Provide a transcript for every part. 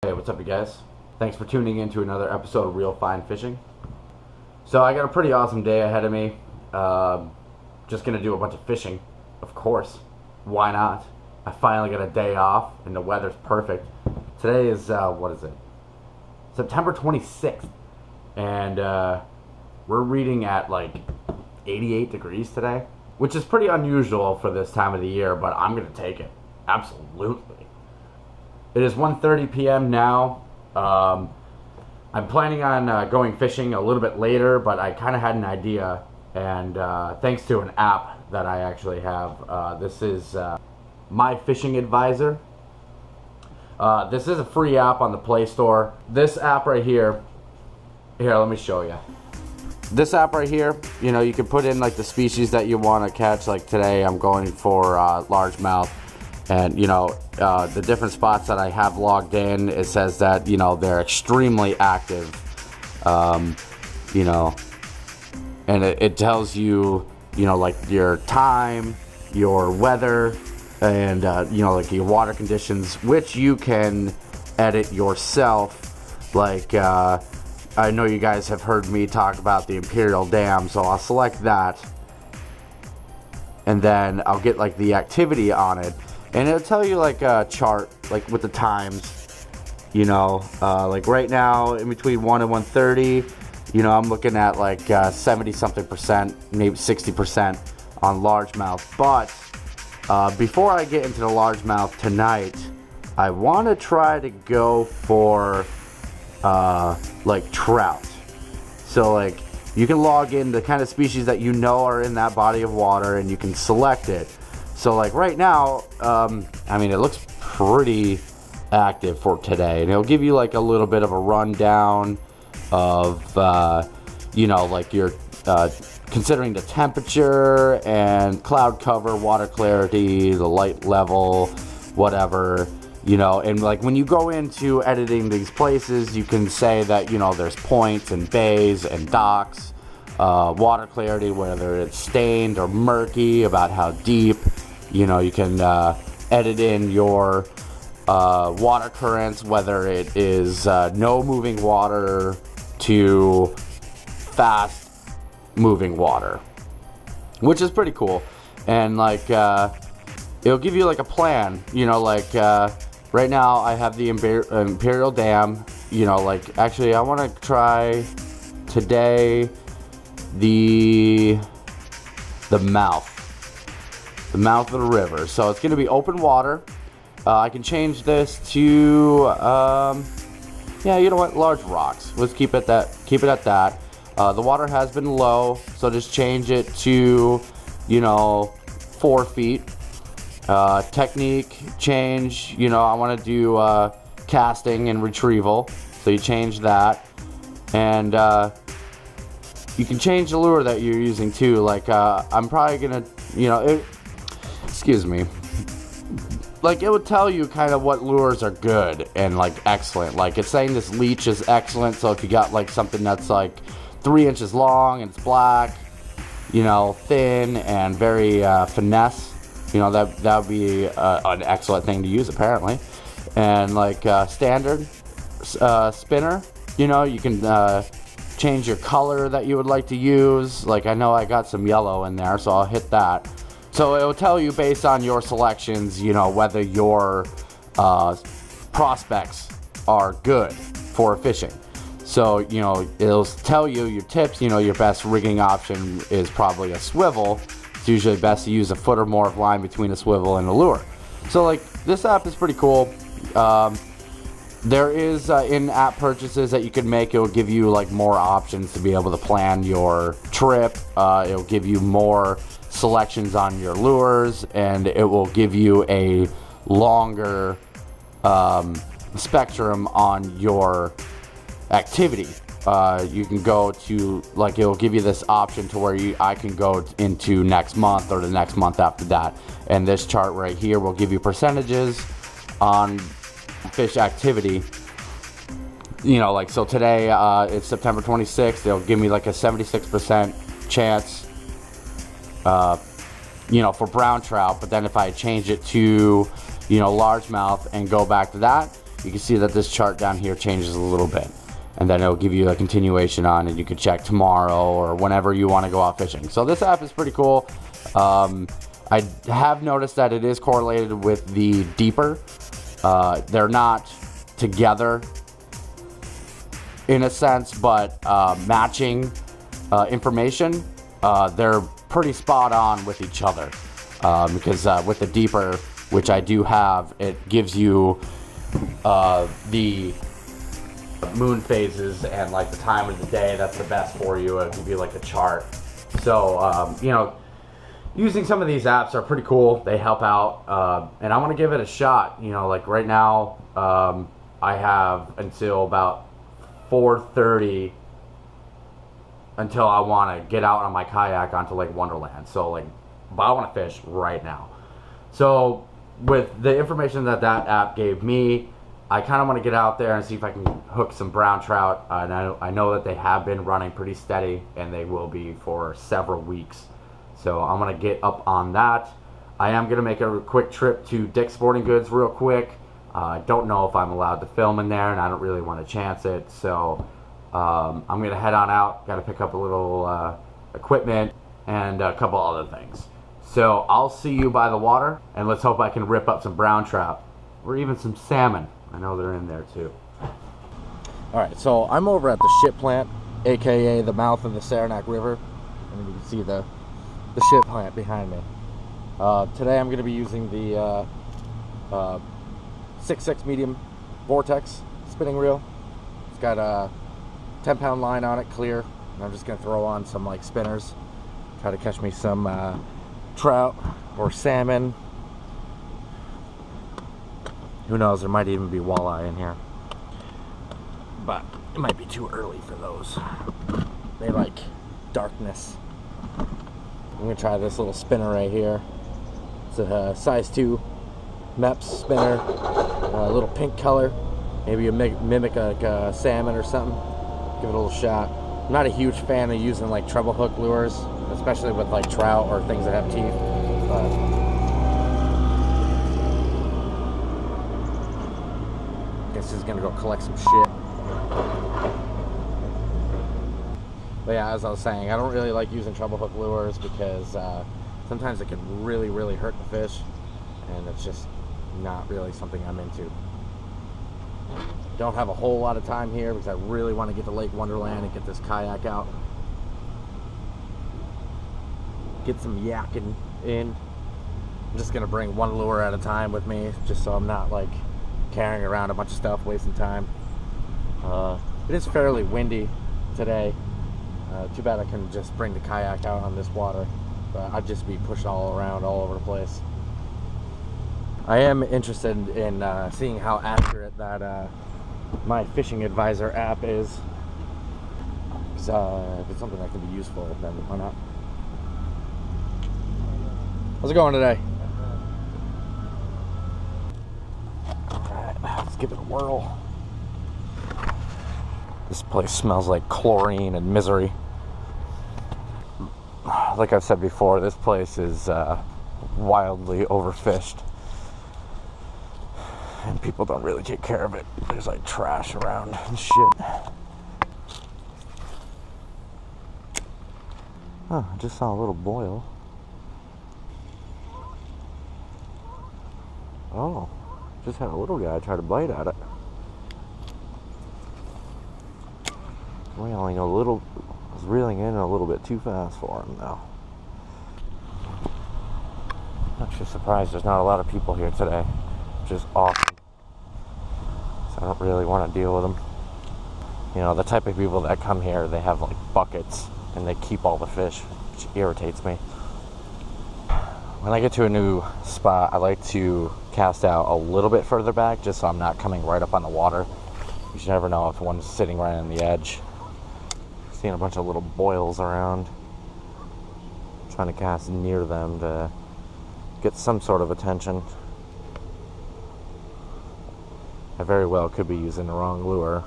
Hey, what's up, you guys? Thanks for tuning in to another episode of Real Fine Fishing. So I got a pretty awesome day ahead of me. Just gonna do a bunch of fishing, of course. Why not? I finally got a day off and the weather's perfect. Today is what is it? September 26th, and we're reading at like 88 degrees today, which is pretty unusual for this time of the year, but I'm gonna take it. Absolutely. It is 1:30 p.m. now. I'm planning on going fishing a little bit later, but I kind of had an idea, and thanks to an app that I actually have. This is My Fishing Advisor. This is a free app on the Play Store. This app right here, let me show you. This app right here, you know, you can put in like the species that you want to catch. Like today I'm going for largemouth. And, you know, the different spots that I have logged in, it says that, you know, they're extremely active, you know, and it tells you, you know, like your time, your weather, and, you know, like your water conditions, which you can edit yourself. Like, I know you guys have heard me talk about the Imperial Dam, so I'll select that, and then I'll get like the activity on it. And it'll tell you like a chart, like with the times, you know, like right now in between 1 and 1:30, you know, I'm looking at like 70 something percent, maybe 60% on largemouth. But before I get into the largemouth tonight, I want to try to go for like trout. So like you can log in the kind of species that you know are in that body of water, and you can select it. So like right now, I mean, it looks pretty active for today, and it'll give you like a little bit of a rundown of, you know, like your, considering the temperature and cloud cover, water clarity, the light level, whatever, you know. And like when you go into editing these places, you can say that, you know, there's points and bays and docks, water clarity, whether it's stained or murky, about how deep. You know, you can edit in your water currents, whether it is no moving water to fast moving water, which is pretty cool. And like it'll give you like a plan, you know, like right now I have the Imperial Dam, you know, like actually I want to try today the mouth of the river. So it's going to be open water. I can change this to yeah, you know what, large rocks. Let's keep it at that. The water has been low, so just change it to, you know, 4 feet. Technique change, you know, I want to do casting and retrieval, so you change that. And you can change the lure that you're using too. Like I'm probably gonna, you know, excuse me, like it would tell you kind of what lures are good and like excellent. Like it's saying this leech is excellent, so if you got like something that's like 3 inches long and it's black, you know, thin and very finesse, you know, that would be an excellent thing to use apparently. And like standard spinner, you know, you can change your color that you would like to use. Like I know I got some yellow in there, so I'll hit that. So it will tell you based on your selections, you know, whether your prospects are good for fishing. So, you know, it'll tell you your tips. You know, your best rigging option is probably a swivel. It's usually best to use a foot or more of line between a swivel and a lure. So like this app is pretty cool. There is in-app purchases that you can make. It will give you like more options to be able to plan your trip. It'll give you more selections on your lures, and it will give you a longer spectrum on your activity. You can go to, like, it'll give you this option to where I can go into next month or the next month after that. And this chart right here will give you percentages on fish activity. You know, like, so today it's September 26th. They'll give me like a 76% chance, you know, for brown trout. But then if I change it to, you know, largemouth and go back to that, you can see that this chart down here changes a little bit. And then it'll give you a continuation on, and you can check tomorrow or whenever you want to go out fishing. So this app is pretty cool. I have noticed that it is correlated with the deeper. They're not together in a sense, but matching information, they're pretty spot on with each other. Because with the deeper, which I do have, it gives you the moon phases and like the time of the day that's the best for you. It'll give you like a chart. So you know, using some of these apps are pretty cool. They help out, and I want to give it a shot. You know, like right now, I have until about 4:30 until I want to get out on my kayak onto Lake Wonderland. So like, but I want to fish right now. So with the information that that app gave me, I kind of want to get out there and see if I can hook some brown trout. And I know that they have been running pretty steady, and they will be for several weeks. So I'm going to get up on that. I am going to make a quick trip to Dick's Sporting Goods real quick. I don't know if I'm allowed to film in there, and I don't really want to chance it. So I'm going to head on out. Got to pick up a little equipment and a couple other things. So I'll see you by the water, and let's hope I can rip up some brown trout or even some salmon. I know they're in there too. Alright, so I'm over at the ship plant, aka the mouth of the Saranac River. And you can see the ship plant behind me. Today I'm going to be using the 6.6 medium Vortex spinning reel. It's got a 10-pound line on it, clear. And I'm just going to throw on some like spinners. Try to catch me some trout or salmon. Who knows, there might even be walleye in here. But it might be too early for those. They like darkness. I'm going to try this little spinner right here. It's a size 2 MEPS spinner. A little pink color. Maybe a mimic like a salmon or something. Give it a little shot. I'm not a huge fan of using like treble hook lures, especially with like trout or things that have teeth. But guess he's gonna go collect some shit. But yeah, as I was saying, I don't really like using treble hook lures because sometimes it can really, really hurt the fish, and it's just not really something I'm into. Don't have a whole lot of time here because I really want to get to Lake Wonderland and get this kayak out. Get some yakking in. I'm just gonna bring one lure at a time with me, just so I'm not like carrying around a bunch of stuff, wasting time. It is fairly windy today. Too bad I couldn't just bring the kayak out on this water, but I'd just be pushed all around all over the place. I am interested in seeing how accurate that my fishing advisor app is. If it's something that can be useful, then why not? How's it going today? Alright, let's give it a whirl. This place smells like chlorine and misery. Like I've said before, this place is wildly overfished. And people don't really take care of it. There's like trash around and shit. Oh, I just saw a little boil. Oh, just had a little guy try to bite at it. Reeling a little, I was reeling in a little bit too fast for him though. I'm actually surprised there's not a lot of people here today, which is awesome. So I don't really want to deal with them. You know, the type of people that come here, they have like buckets and they keep all the fish, which irritates me. When I get to a new spot, I like to cast out a little bit further back just so I'm not coming right up on the water. You should never know if one's sitting right on the edge. Seeing a bunch of little boils around. Trying to cast near them to get some sort of attention. I very well could be using the wrong lure.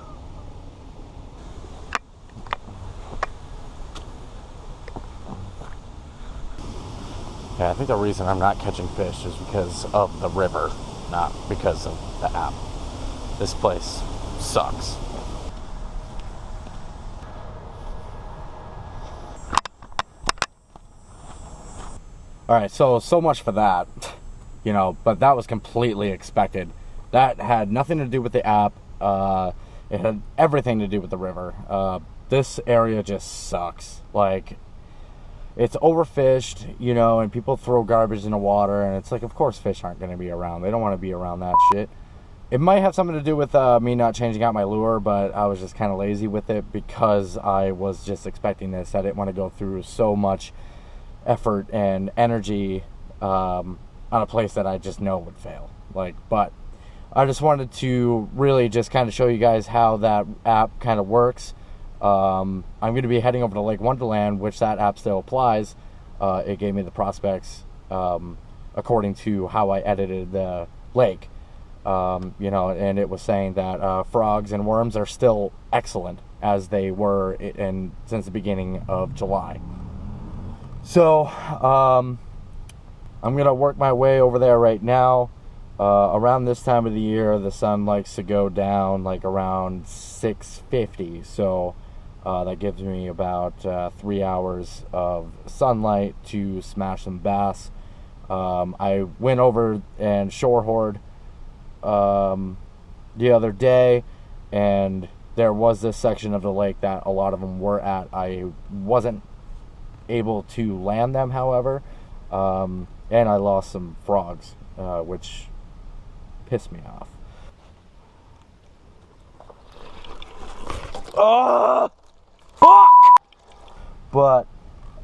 Yeah, I think the reason I'm not catching fish is because of the river, not because of the app. This place sucks. Alright, so much for that. You know, but that was completely expected. That had nothing to do with the app. It had everything to do with the river. This area just sucks. Like, it's overfished, you know, and people throw garbage in the water, and it's like, of course fish aren't going to be around. They don't want to be around that shit. It might have something to do with me not changing out my lure, but I was just kind of lazy with it because I was just expecting this. I didn't want to go through so much effort and energy on a place that I just know would fail. Like, but I just wanted to really just kind of show you guys how that app kind of works. I'm going to be heading over to Lake Wonderland, which that app still applies. It gave me the prospects according to how I edited the lake. You know, and it was saying that frogs and worms are still excellent as they were since the beginning of July. So I'm gonna work my way over there right now. Around this time of the year, the sun likes to go down like around 6:50, so that gives me about 3 hours of sunlight to smash some bass. I went over and shore hored the other day, and there was this section of the lake that a lot of them were at. I wasn't able to land them, however, and I lost some frogs, which pissed me off. Fuck! But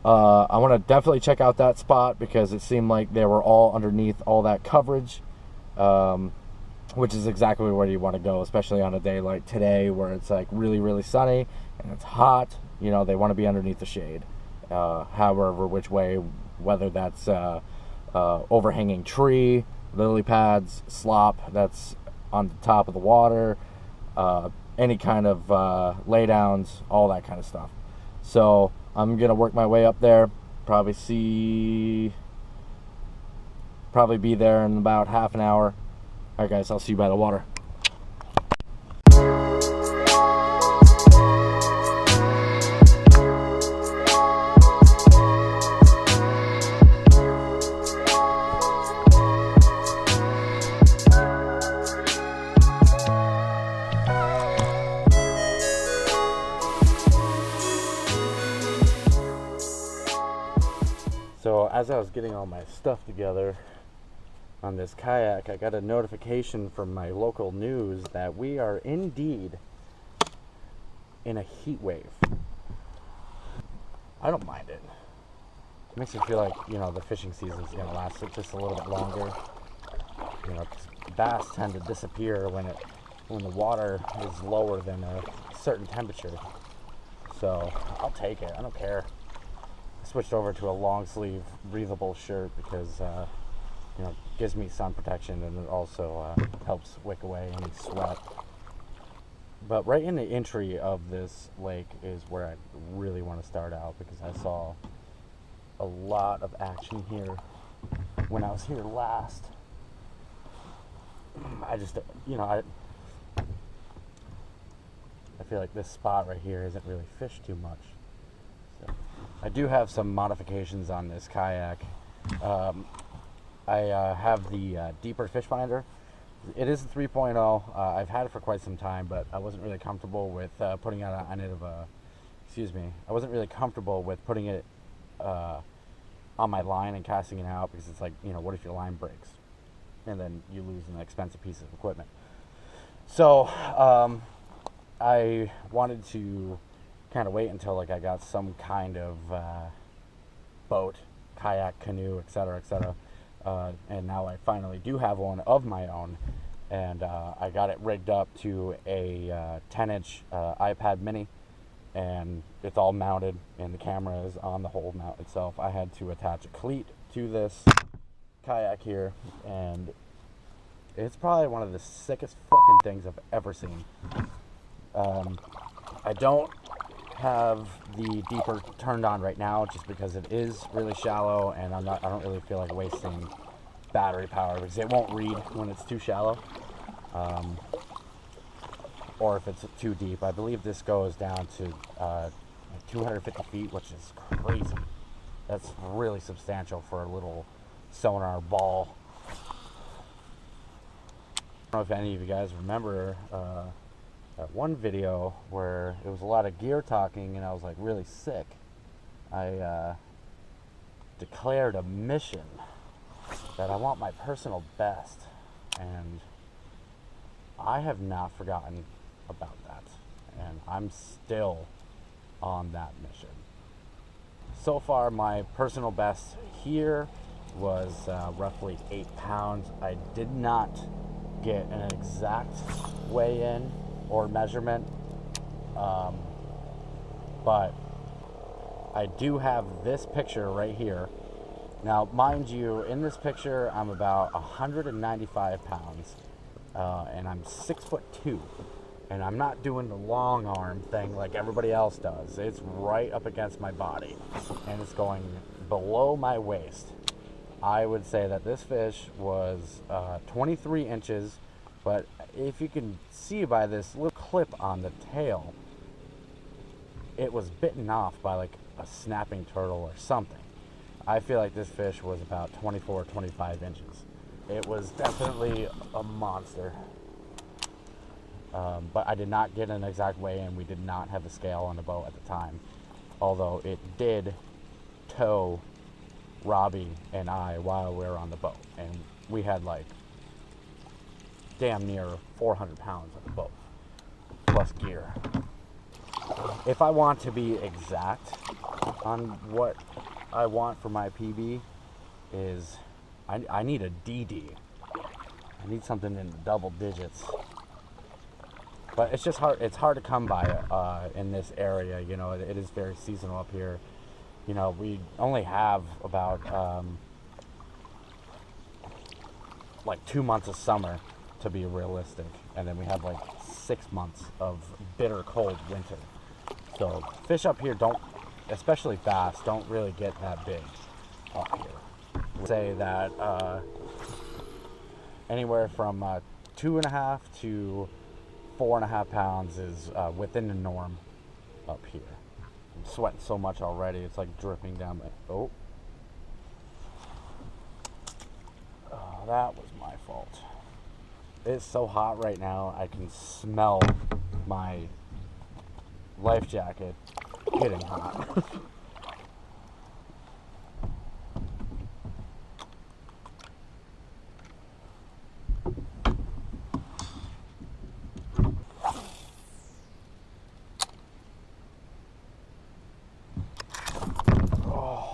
I want to definitely check out that spot because it seemed like they were all underneath all that coverage, which is exactly where you want to go, especially on a day like today where it's like really, really sunny and it's hot. You know, they want to be underneath the shade. However, which way, whether that's overhanging tree, lily pads, slop that's on the top of the water, any kind of laydowns, all that kind of stuff. So I'm gonna work my way up there, probably be there in about half an hour. Alright guys, I'll see you by the water. So as I was getting all my stuff together on this kayak, I got a notification from my local news that we are indeed in a heat wave. I don't mind it. It makes me feel like, you know, the fishing season's gonna last just a little bit longer. You know, bass tend to disappear when the water is lower than a certain temperature. So I'll take it. I don't care. Switched over to a long sleeve breathable shirt because you know, it gives me sun protection, and it also helps wick away any sweat. But right in the entry of this lake is where I really want to start out, because I saw a lot of action here when I was here last. I just, you know, I feel like this spot right here isn't really fished too much. So I do have some modifications on this kayak. I have the deeper fish finder. It is a 3.0. I've had it for quite some time, but I wasn't really comfortable with putting it on it of a. Excuse me. I wasn't really comfortable with putting it on my line and casting it out, because it's like, you know, what if your line breaks, and then you lose an expensive piece of equipment. So I wanted to kind of wait until like I got some kind of boat, kayak, canoe, etc., etc. And now I finally do have one of my own, and I got it rigged up to a 10-inch iPad mini, and it's all mounted, and the camera is on the whole mount itself. I had to attach a cleat to this kayak here, and it's probably one of the sickest fucking things I've ever seen. I don't have the deeper turned on right now, just because it is really shallow, and I don't really feel like wasting battery power, because it won't read when it's too shallow. or if it's too deep. I believe this goes down to 250 feet, which is crazy. That's really substantial for a little sonar ball. I don't know if any of you guys remember that one video where it was a lot of gear talking and I was like really sick. I declared a mission that I want my personal best, and I have not forgotten about that, and I'm still on that mission. So far, my personal best here was roughly 8 pounds. I did not get an exact weigh-in or measurement, but I do have this picture right here. Now, mind you, in this picture, I'm about 195 pounds, and I'm 6'2", and I'm not doing the long arm thing like everybody else does. It's right up against my body, and it's going below my waist. I would say that this fish was 23 inches, but if you can see by this little clip on the tail, it was bitten off by like a snapping turtle or something. I feel like this fish was about 24, 25 inches. It was definitely a monster. But I did not get an exact weigh-in. We did not have a scale on the boat at the time. Although it did tow Robbie and I while we were on the boat. And we had like damn near 400 pounds on the boat, plus gear. If I want to be exact on what I want for my PB, is I need a DD. I need something in the double digits. But it's just hard. It's hard to come by in this area. You know, it is very seasonal up here. You know, we only have about like 2 months of summer, to be realistic, and then we have like 6 months of bitter cold winter. So fish up here don't, especially bass, don't really get that big up here. We'd say that anywhere from 2.5 to 4.5 pounds is within the norm up here. I'm sweating so much already, it's like dripping down my... Oh, that was my fault. It's so hot right now, I can smell my life jacket getting hot. Oh,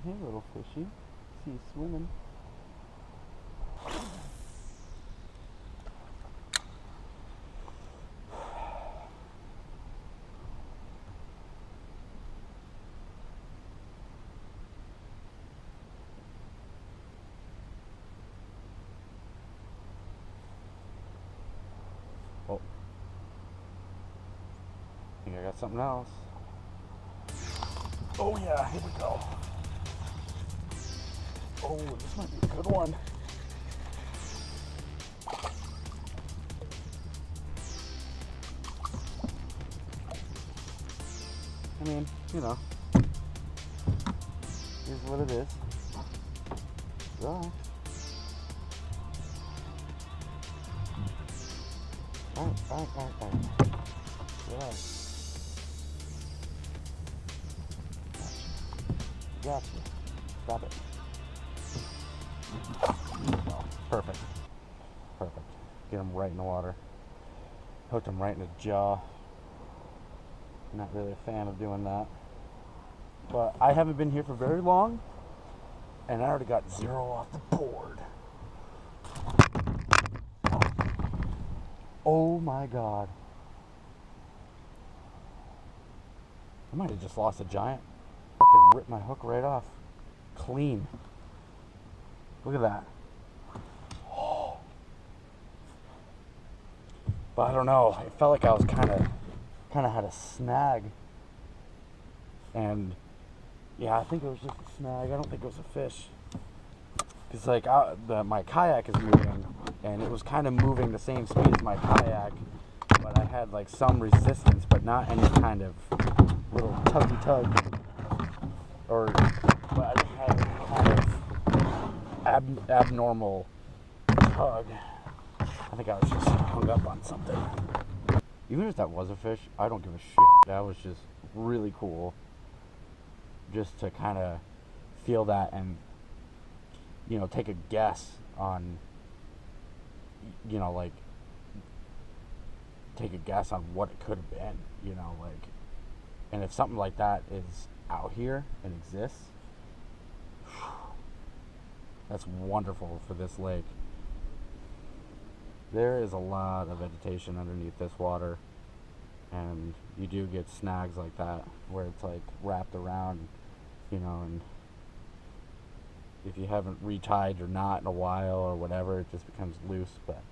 hey little fishy, see you swimming. Oh, I think I got something else. Oh yeah, here we go. Oh, this might be a good one. I mean, you know, here's what it is. Alright. Alright. Gotcha. Stop it. Oh, perfect. Get him right in the water. Hooked him right in the jaw. Not really a fan of doing that. But I haven't been here for very long, and I already got 0 off the board. Oh my god. I might have just lost a giant. Fucking ripped my hook right off. Clean. Look at that. Oh. But I don't know. It felt like I was kind of had a snag. And yeah, I think it was just a snag. I don't think it was a fish. Because like my kayak is moving, and it was kind of moving the same speed as my kayak, but I had like some resistance, but not any kind of little tuggy tug, but I didn't have any kind of abnormal tug. I think I was just hung up on something. Even if that was a fish, I don't give a shit. That was just really cool, just to kind of feel that and, you know, take a guess on, you know, like, take a guess on what it could have been, you know, like, and if something like that is out here and exists, that's wonderful for this lake. There is a lot of vegetation underneath this water, and you do get snags like that where it's like wrapped around, you know, and if you haven't retied or not in a while or whatever, it just becomes loose. But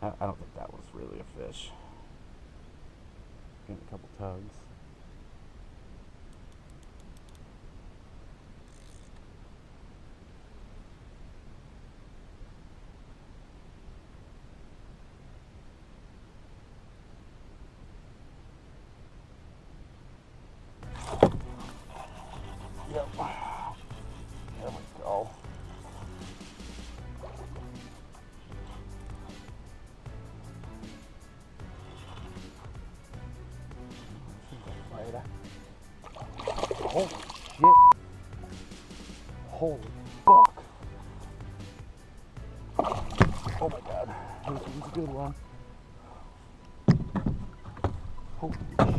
I don't think that was really a fish. Getting a couple tugs. Yep. There we go. Holy shit. Holy fuck. Oh my god. This is a good one. Holy shit.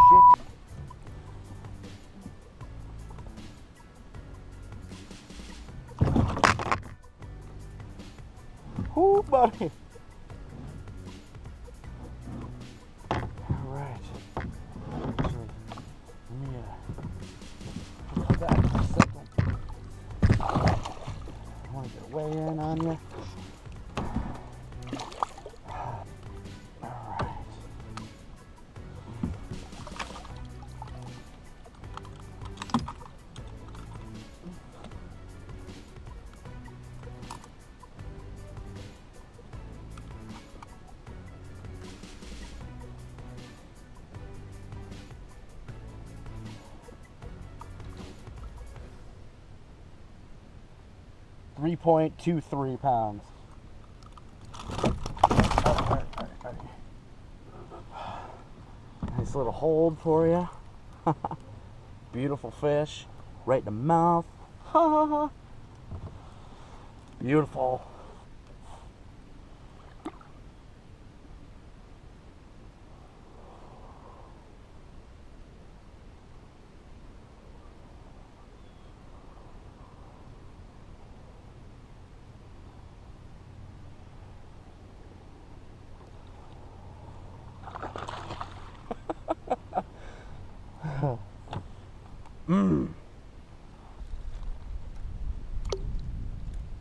Whoo, buddy. Alright. Let me put that for a second. I want to get way in on you. Alright. 3.23 pounds. All right. Nice little hold for you. Beautiful fish. Right in the mouth. Beautiful. Mmm.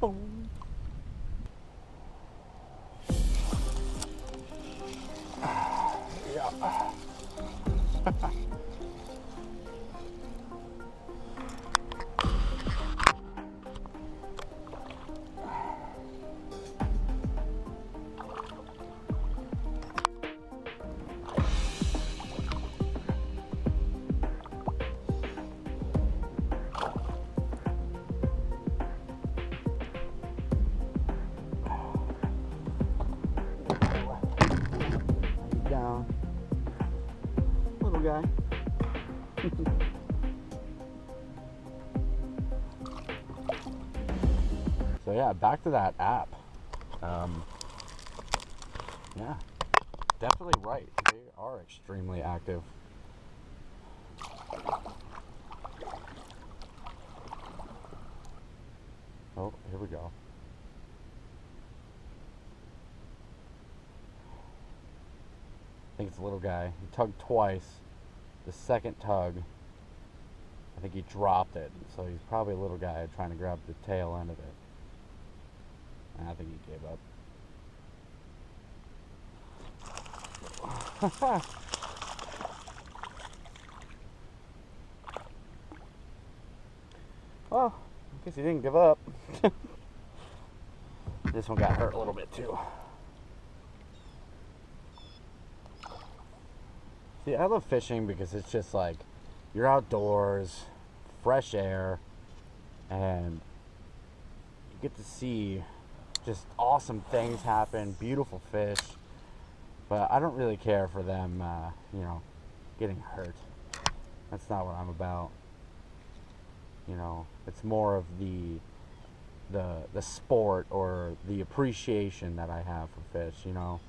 Boom. Yeah. Down. Little guy. So yeah, back to that app. Yeah, definitely right. They are extremely active. Oh, here we go. I think it's a little guy. He tugged twice. The second tug, I think he dropped it. So he's probably a little guy trying to grab the tail end of it. And I think he gave up. Well, I guess he didn't give up. This one got hurt a little bit too. See, I love fishing because it's just like you're outdoors, fresh air, and you get to see just awesome things happen, beautiful fish. But I don't really care for them, you know, getting hurt. That's not what I'm about. You know, it's more of the sport or the appreciation that I have for fish, you know.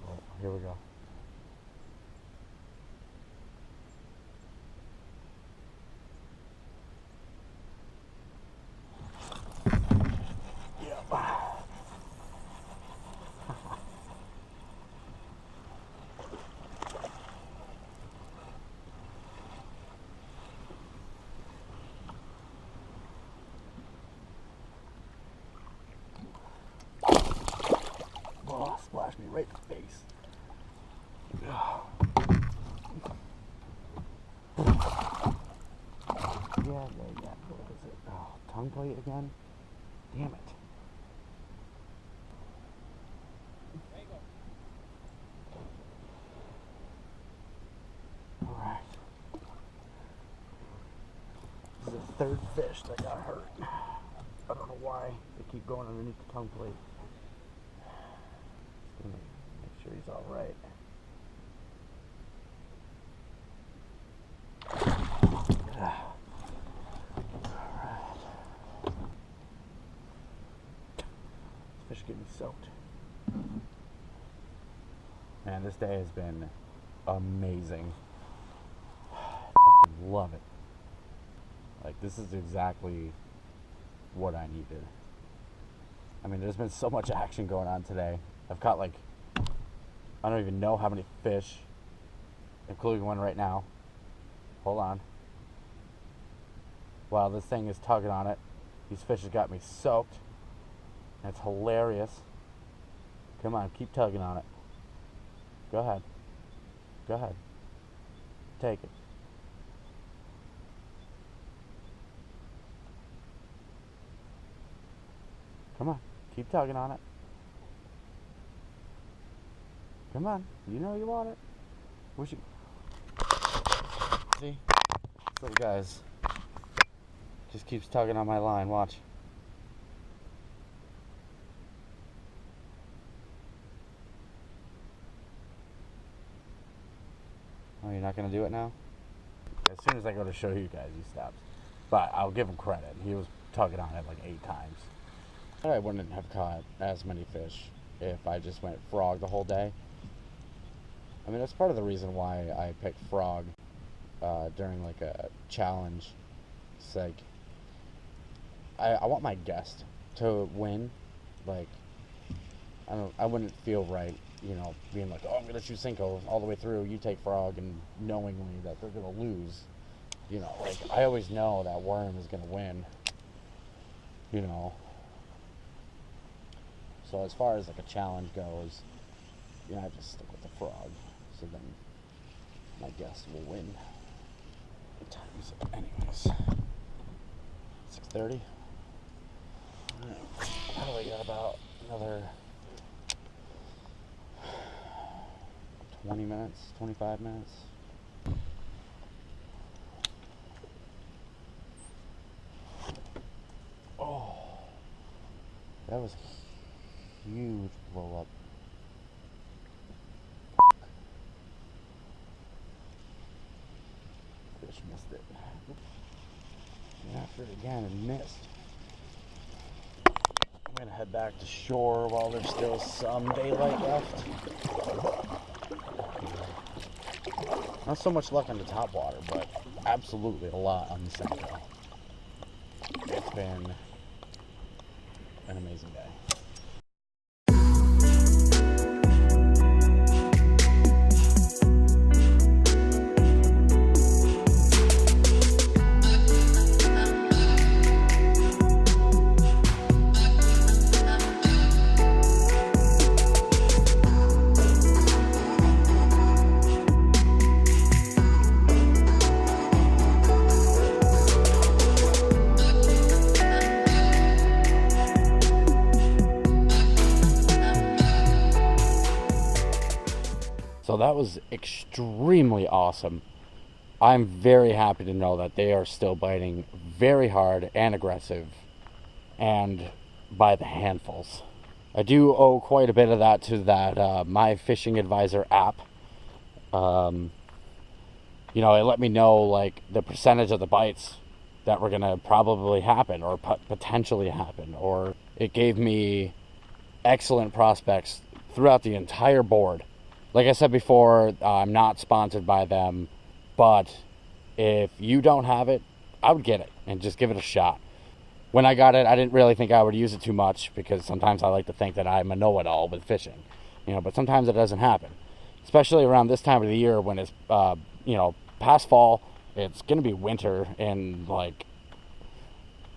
Oh, here we go. Splashed me right in the face. Yeah, what is it? Oh, tongue plate again? Damn it. Alright. This is the third fish that got hurt. I don't know why they keep going underneath the tongue plate. Make sure he's all right. Alright. This fish getting soaked. Man, this day has been amazing. I fucking love it. Like, this is exactly what I needed. I mean, there's been so much action going on today. I've caught like, I don't even know how many fish, including one right now. Hold on. Wow, this thing is tugging on it. These fish have got me soaked. That's hilarious. Come on, keep tugging on it. Go ahead. Go ahead. Take it. Come on, keep tugging on it. Come on, you know you want it. Wish you. See? This little guy's just keeps tugging on my line. Watch. Oh, you're not gonna do it now? As soon as I go to show you guys, he stops. But I'll give him credit. He was tugging on it like 8 times. I wouldn't have caught as many fish if I just went frog the whole day. I mean, that's part of the reason why I picked frog during like a challenge. It's like I want my guest to win. Like I wouldn't feel right, you know, being like, oh, I'm gonna shoot Cinco all the way through. You take frog, and knowingly that they're gonna lose. You know, like I always know that worm is gonna win. You know. So as far as like a challenge goes, you know, I just stick with the frog. So then my guest will win. What time is it? Anyways, 6:30. Probably got about another 20 minutes, 25 minutes. Oh, that was huge blow up. Fish missed it. Went after it again and missed. I'm gonna head back to shore while there's still some daylight left. Not so much luck on the top water, but absolutely a lot on the Central. It's been an amazing day. So that was extremely awesome. I'm very happy to know that they are still biting very hard and aggressive, and by the handfuls. I do owe quite a bit of that to that My Fishing Advisor app. You know, it let me know like the percentage of the bites that were gonna probably happen or potentially happen, or it gave me excellent prospects throughout the entire board. Like I said before, I'm not sponsored by them, but if you don't have it, I would get it and just give it a shot. When I got it, I didn't really think I would use it too much, because sometimes I like to think that I'm a know-it-all with fishing, you know, but sometimes it doesn't happen, especially around this time of the year when it's, you know, past fall. It's going to be winter in, like,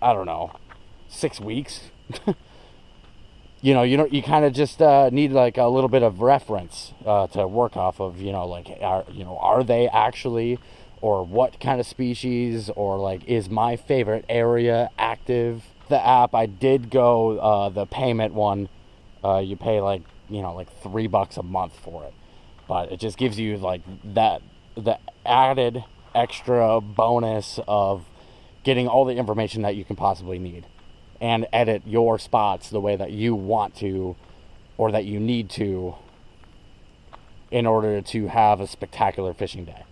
I don't know, 6 weeks. You know, you kind of just need like a little bit of reference to work off of, you know, like, are they actually, or what kind of species, or like, is my favorite area active? The app, I did go the payment one. You pay like, you know, like $3 a month for it, but it just gives you like that, the added extra bonus of getting all the information that you can possibly need, and edit your spots the way that you want to, or that you need to, in order to have a spectacular fishing day.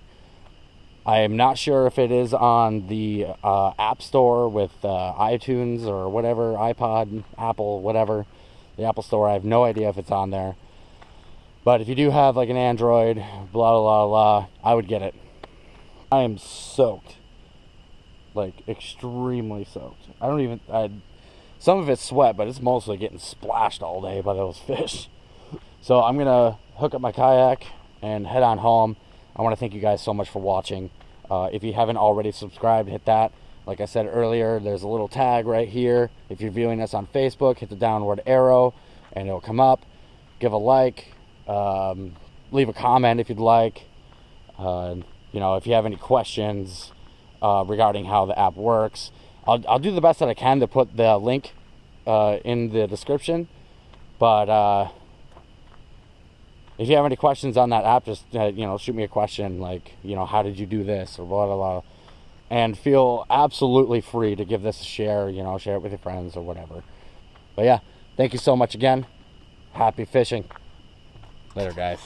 I am not sure if it is on the App Store with iTunes or whatever, iPod, Apple, whatever, the Apple Store. I have no idea if it's on there. But if you do have like an Android, blah, blah, blah, I would get it. I am soaked. Like, extremely soaked. Some of it's sweat, but it's mostly getting splashed all day by those fish. So I'm going to hook up my kayak and head on home. I want to thank you guys so much for watching. If you haven't already subscribed, hit that. Like I said earlier, there's a little tag right here. If you're viewing us on Facebook, hit the downward arrow and it'll come up. Give a like. Leave a comment if you'd like. You know, if you have any questions regarding how the app works, I'll do the best that I can to put the link in the description. But if you have any questions on that app, just you know, shoot me a question like, you know, how did you do this, or blah blah blah. And feel absolutely free to give this a share. You know, share it with your friends or whatever. But yeah, thank you so much again. Happy fishing. Later, guys.